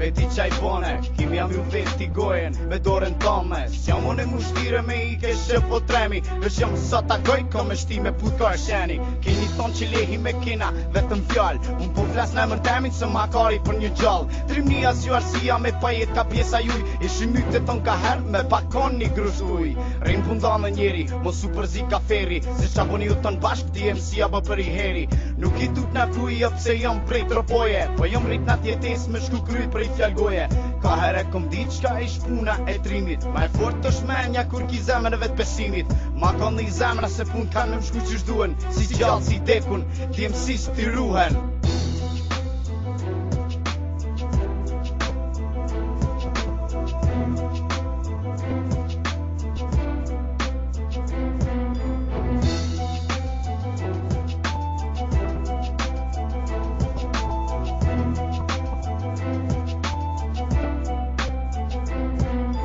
Veti qaj bone, kim jam ju veti gojen me dorën tome. S'jam unë e mushtire me i keshe po tremi, veç jam sa ta goj, ka me shti me put ka sheni. Keni thonë që lehi me kina, vetëm fjall, unë po flas në emër temin se makari për një gjall. Trimnia si arsia me pajet ka pjesa juj, ishi myte ton ka her me bakon një grushtuj. Rin punda në njeri, mos u përzi ka feri, se qaboni u ton bashk di MC apo për i heri. Nuk i tut në fuja pse jam prej tropoje, po jam rrit në tjetes me shku kryt prej fjallgoje. Ka here kom dit qka ish puna e trimit, ma e fort të shmenja kur ki zemën e vetë besimit. Ma ka në i zemëra se pun kanë me më shku që shduen, si gjallë si dekun, ti MC s'ti ruhen.